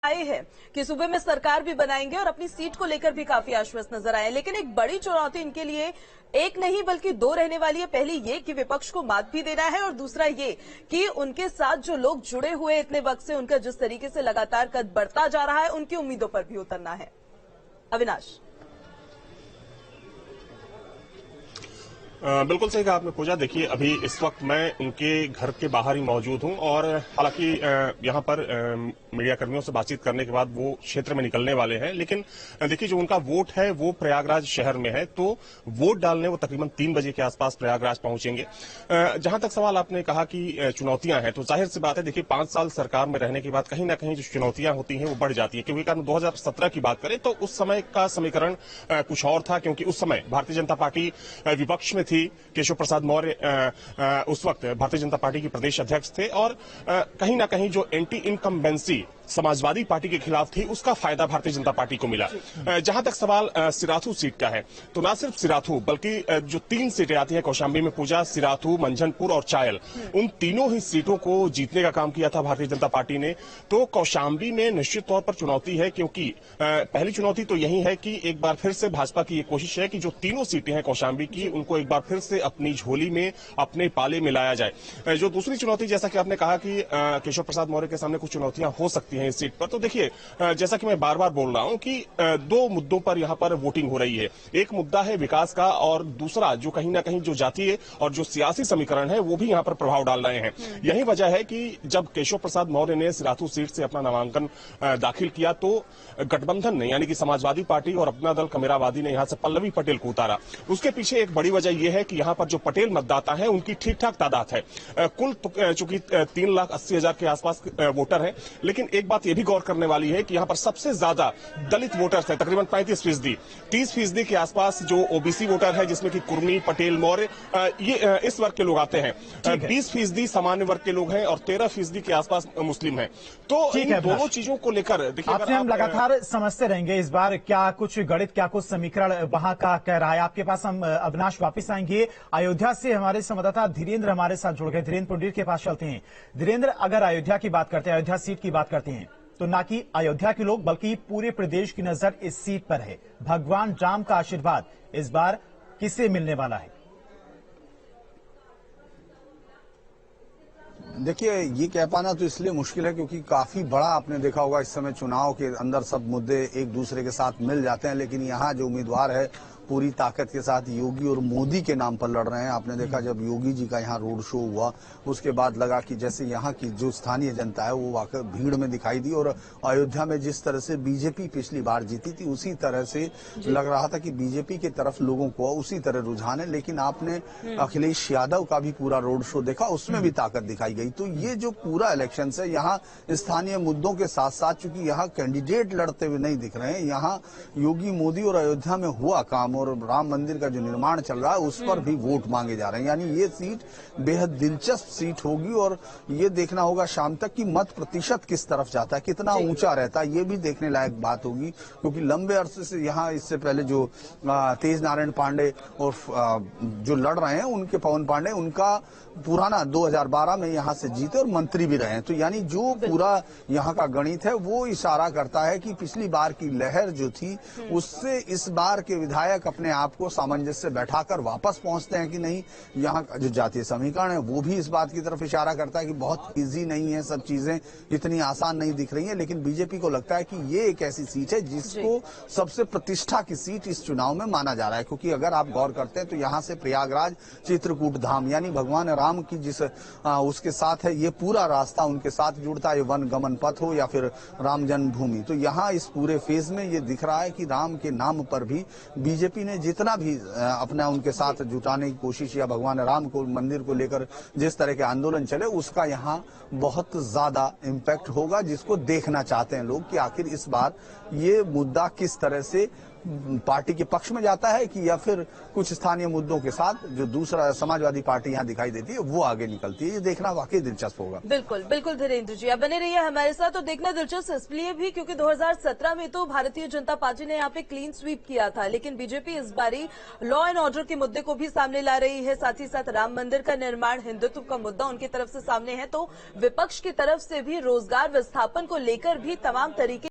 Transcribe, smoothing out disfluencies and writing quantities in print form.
आए हैं कि सूबे में सरकार भी बनाएंगे और अपनी सीट को लेकर भी काफी आश्वस्त नजर आए। लेकिन एक बड़ी चुनौती इनके लिए एक नहीं बल्कि दो रहने वाली है। पहली ये कि विपक्ष को मात भी देना है और दूसरा ये कि उनके साथ जो लोग जुड़े हुए इतने वक्त से, उनका जिस तरीके से लगातार कद बढ़ता जा रहा है, उनकी उम्मीदों पर भी उतरना है। अविनाश। बिल्कुल सही कहा आपने पूजा। देखिए, अभी इस वक्त मैं उनके घर के बाहर ही मौजूद हूं और हालांकि यहां पर मीडिया कर्मियों से बातचीत करने के बाद वो क्षेत्र में निकलने वाले हैं, लेकिन देखिए जो उनका वोट है वो प्रयागराज शहर में है, तो वोट डालने वो तकरीबन 3 बजे के आसपास प्रयागराज पहुंचेंगे। जहां तक सवाल आपने कहा कि चुनौतियां हैं, तो जाहिर सी बात है, देखिए 5 साल सरकार में रहने के बाद कहीं ना कहीं जो चुनौतियां होती हैं वो बढ़ जाती है। क्योंकि 2017 की बात करें तो उस समय का समीकरण कुछ और था, क्योंकि उस समय भारतीय जनता पार्टी विपक्ष में थी। केशव प्रसाद मौर्य उस वक्त भारतीय जनता पार्टी के प्रदेश अध्यक्ष थे और कहीं ना कहीं जो एंटी इनकम्बेंसी समाजवादी पार्टी के खिलाफ थी उसका फायदा भारतीय जनता पार्टी को मिला। जहां तक सवाल सिराथू सीट का है, तो ना सिर्फ सिराथू बल्कि जो 3 सीटें आती है कौशाम्बी में, पूजा, सिराथू, मंझनपुर और चायल, उन तीनों ही सीटों को जीतने का काम किया था भारतीय जनता पार्टी ने। तो कौशाम्बी में निश्चित तौर पर चुनौती है, क्योंकि पहली चुनौती तो यही है कि एक बार फिर से भाजपा की ये कोशिश है कि जो तीनों सीटें हैं कौशाम्बी की, उनको एक बार फिर से अपनी झोली में, अपने पाले में लाया जाए। जो दूसरी चुनौती, जैसा कि आपने कहा कि केशव प्रसाद मौर्य के सामने कुछ चुनौतियां हो सकती हैं इस सीट पर, तो देखिए जैसा कि मैं बार बार बोल रहा हूं कि 2 मुद्दों पर यहां पर वोटिंग हो रही है। एक मुद्दा है विकास का और दूसरा जो कहीं ना कहीं जो जातीय और जो सियासी समीकरण है वो भी यहां पर प्रभाव डाल रहे हैं। यही वजह है कि जब केशव प्रसाद मौर्य ने सिराथू सीट से अपना नामांकन दाखिल किया तो गठबंधन ने, यानी कि समाजवादी पार्टी और अपना दल कमेरावादी ने यहां से पल्लवी पटेल को उतारा। उसके पीछे एक बड़ी वजह यह है कि यहां पर जो पटेल मतदाता है उनकी ठीक ठाक तादाद है। कुल चूंकि 3,80,000 के आसपास वोटर है, लेकिन एक बात यह भी गौर करने वाली है कि यहां पर सबसे ज्यादा दलित वोटर्स है, तकरीबन 35%। 30% के आसपास जो ओबीसी वोटर है, जिसमें कि कुर्मी, पटेल, मौर्य, ये इस वर्ग के लोग आते हैं। 20% सामान्य वर्ग के लोग हैं और 13% के आसपास मुस्लिम हैं। तो इन दोनों चीजों को लेकर देखिए, आपसे हम लगातार समझते रहेंगे इस बार क्या कुछ गणित, क्या कुछ समीकरण वहां का कह रहा है। आपके पास हम अविनाश वापिस आएंगे। अयोध्या से हमारे संवाददाता धीरेन्द्र हमारे साथ जुड़ गए। धीरेन्द्र पंडित के पास चलते हैं। धीरेन्द्र, अगर अयोध्या की बात करते हैं, अयोध्या सीट की बात करते हैं, तो ना कि अयोध्या के लोग बल्कि पूरे प्रदेश की नजर इस सीट पर है। भगवान राम का आशीर्वाद इस बार किसे मिलने वाला है? देखिए, ये कह पाना तो इसलिए मुश्किल है क्योंकि काफी बड़ा, आपने देखा होगा इस समय चुनाव के अंदर सब मुद्दे एक दूसरे के साथ मिल जाते हैं, लेकिन यहाँ जो उम्मीदवार है पूरी ताकत के साथ योगी और मोदी के नाम पर लड़ रहे हैं। आपने देखा जब योगी जी का यहाँ रोड शो हुआ, उसके बाद लगा कि जैसे यहाँ की जो स्थानीय जनता है वो वाकई भीड़ में दिखाई दी, और अयोध्या में जिस तरह से बीजेपी पिछली बार जीती थी उसी तरह से लग रहा था कि बीजेपी की तरफ लोगों को उसी तरह रुझान है। लेकिन आपने अखिलेश यादव का भी पूरा रोड शो देखा, उसमें भी ताकत दिखाई गई। तो ये जो पूरा इलेक्शन है, यहाँ स्थानीय मुद्दों के साथ साथ चूंकि यहाँ कैंडिडेट लड़ते हुए नहीं दिख रहे हैं, यहाँ योगी, मोदी और अयोध्या में हुआ काम और राम मंदिर का जो निर्माण चल रहा है उस पर भी वोट मांगे जा रहे हैं। यानी ये सीट बेहद दिलचस्प सीट होगी और ये देखना होगा शाम तक कि मत प्रतिशत किस तरफ जाता है, कितना ऊंचा रहता है, ये भी देखने लायक बात होगी। क्योंकि लंबे अरसे से यहाँ इससे पहले जो तेज नारायण पांडे और जो लड़ रहे हैं उनके, पवन पांडे, उनका पुराना 2012 में यहाँ से जीते और मंत्री भी रहे हैं। तो यानी जो पूरा यहाँ का गणित है वो इशारा करता है कि पिछली बार की लहर जो थी उससे इस बार के विधायक अपने आप को सामंजस्य बैठाकर वापस पहुंचते हैं कि नहीं। यहाँ का जो जातीय समीकरण है वो भी इस बात की तरफ इशारा करता है कि बहुत इजी नहीं है, सब चीजें इतनी आसान नहीं दिख रही हैं। लेकिन बीजेपी को लगता है कि ये एक ऐसी सीट है जिसको सबसे प्रतिष्ठा की सीट इस चुनाव में माना जा रहा है। क्योंकि अगर आप गौर करते हैं तो यहाँ से प्रयागराज, चित्रकूट धाम, यानी भगवान राम की जिस उसके साथ है, ये पूरा रास्ता उनके साथ जुड़ता है, वन गमन पथ हो या फिर राम जन्मभूमि। तो यहाँ इस पूरे फेज में ये दिख रहा है कि राम के नाम पर भी बीजेपी ने जितना भी अपना उनके साथ जुटाने की कोशिश या भगवान राम को, मंदिर को लेकर जिस तरह के आंदोलन चले, उसका यहाँ बहुत ज्यादा इम्पैक्ट होगा, जिसको देखना चाहते हैं लोग कि आखिर इस बार ये मुद्दा किस तरह से पार्टी के पक्ष में जाता है कि या फिर कुछ स्थानीय मुद्दों के साथ जो दूसरा समाजवादी पार्टी यहाँ दिखाई देती है वो आगे निकलती है। ये देखना वाकई दिलचस्प होगा। बिल्कुल बिल्कुल धीरेन्द्र जी, आप बने रहिए हमारे साथ। तो देखना दिलचस्प इसलिए भी क्योंकि 2017 में तो भारतीय जनता पार्टी ने यहाँ पे क्लीन स्वीप किया था, लेकिन बीजेपी इस बारी लॉ एंड ऑर्डर के मुद्दे को भी सामने ला रही है, साथ ही साथ राम मंदिर का निर्माण, हिंदुत्व का मुद्दा उनकी तरफ से सामने है। तो विपक्ष की तरफ से भी रोजगार विस्थापन को लेकर भी तमाम तरीके